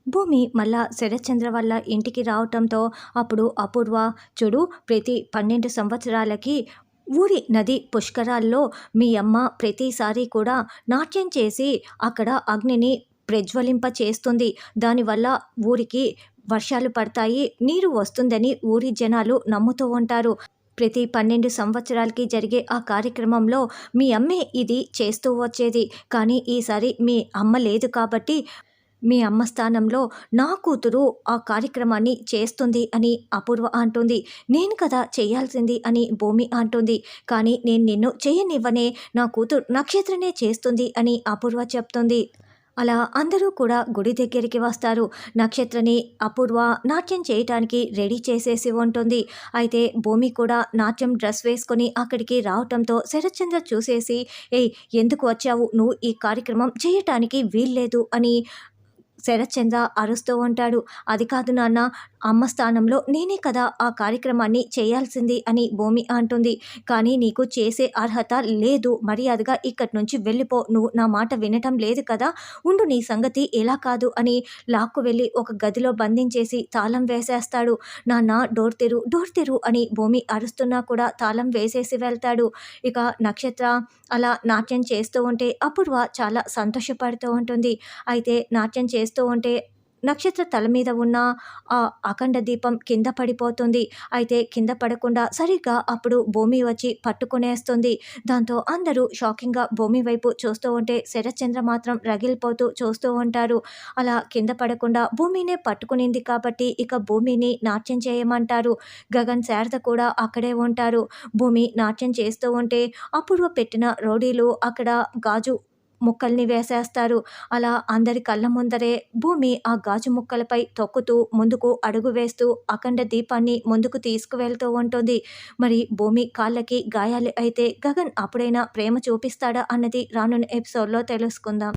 భూమి మళ్ళా శరత్చంద్ర వాళ్ళ ఇంటికి రావటంతో అప్పుడు అపూర్వ, చూడు, ప్రతి 12 సంవత్సరాలకి ఊరి నది పుష్కరాల్లో మీ అమ్మ ప్రతిసారి కూడా నాట్యం చేసి అక్కడ అగ్నిని ప్రజ్వలింప చేస్తుంది. దానివల్ల ఊరికి వర్షాలు పడతాయి, నీరు వస్తుందని ఊరి జనాలు నమ్ముతూ ఉంటారు. ప్రతి 12 సంవత్సరాలకి జరిగే ఆ కార్యక్రమంలో మీ అమ్మే ఇది చేస్తూ వచ్చేది. కానీ ఈసారి మీ అమ్మ లేదు కాబట్టి మీ అమ్మ స్థానంలో నా కూతురు ఆ కార్యక్రమాన్ని చేస్తుంది అని అపూర్వ అంటుంది. నేను కదా చేయాల్సింది అని భూమి అంటుంది. కానీ నేను నిన్ను చేయనివ్వనే, నా కూతురు నక్షత్రనే చేస్తుంది అని అపూర్వ చెప్తుంది. అలా అందరూ కూడా గుడి దగ్గరికి వస్తారు. నక్షత్రని అపూర్వ నాట్యం చేయటానికి రెడీ చేసేసి ఉంటుంది. అయితే భూమి కూడా నాట్యం డ్రెస్ వేసుకొని అక్కడికి రావటంతో శరత్చంద్ర చూసేసి, ఏయ్, ఎందుకు వచ్చావు, నువ్వు ఈ కార్యక్రమం చేయటానికి వీల్లేదు అని శరత్చంద్ర అరుస్తూ ఉంటాడు. అది కాదు నాన్న, అమ్మ స్థానంలో నేనే కదా ఆ కార్యక్రమాన్ని చేయాల్సింది అని భూమి అంటుంది. కానీ నీకు చేసే అర్హత లేదు, మర్యాదగా ఇక్కడి నుంచి వెళ్ళిపో, నువ్వు నా మాట వినటం లేదు కదా, ఉండు, నీ సంగతి ఎలా కాదు అని లాక్కు వెళ్ళి ఒక గదిలో బంధించేసి తాళం వేసేస్తాడు. నాన్న, డోర్ తెరు, డోర్ తెరు అని భూమి అరుస్తున్నా కూడా తాళం వేసేసి వెళ్తాడు. ఇక నక్షత్ర అలా నాట్యం చేస్తూ ఉంటే అపూర్వ చాలా సంతోషపడుతూ ఉంటుంది. అయితే నాట్యం చేస్తూ ఉంటే నక్షత్ర తల మీద ఉన్న ఆ అఖండ దీపం కింద పడిపోతుంది. అయితే కింద పడకుండా సరిగ్గా అప్పుడు భూమి వచ్చి పట్టుకునేస్తుంది. దాంతో అందరూ షాకింగ్గా భూమి వైపు చూస్తూ ఉంటే శరత్చంద్ర మాత్రం రగిలిపోతూ చూస్తూ ఉంటారు. అలా కింద పడకుండా భూమినే పట్టుకునింది కాబట్టి ఇక భూమిని నాట్యం చేయమంటారు. గగన్, శారద కూడా అక్కడే ఉంటారు. భూమి నాట్యం చేస్తూ ఉంటే అపూర్వ పెట్టిన రౌడీలు అక్కడ గాజు ముక్కల్ని వేసేస్తారు. అలా అందరి కళ్ళ ముందరే భూమి ఆ గాజు ముక్కలపై తొక్కుతూ ముందుకు అడుగు వేస్తూ అఖండ దీపాన్ని ముందుకు తీసుకువెళ్తూ ఉంటుంది. మరి భూమి కాళ్ళకి గాయాలు అయితే గగన్ అప్పుడైనా ప్రేమ చూపిస్తాడా అన్నది రానున్న ఎపిసోడ్లో తెలుసుకుందాం.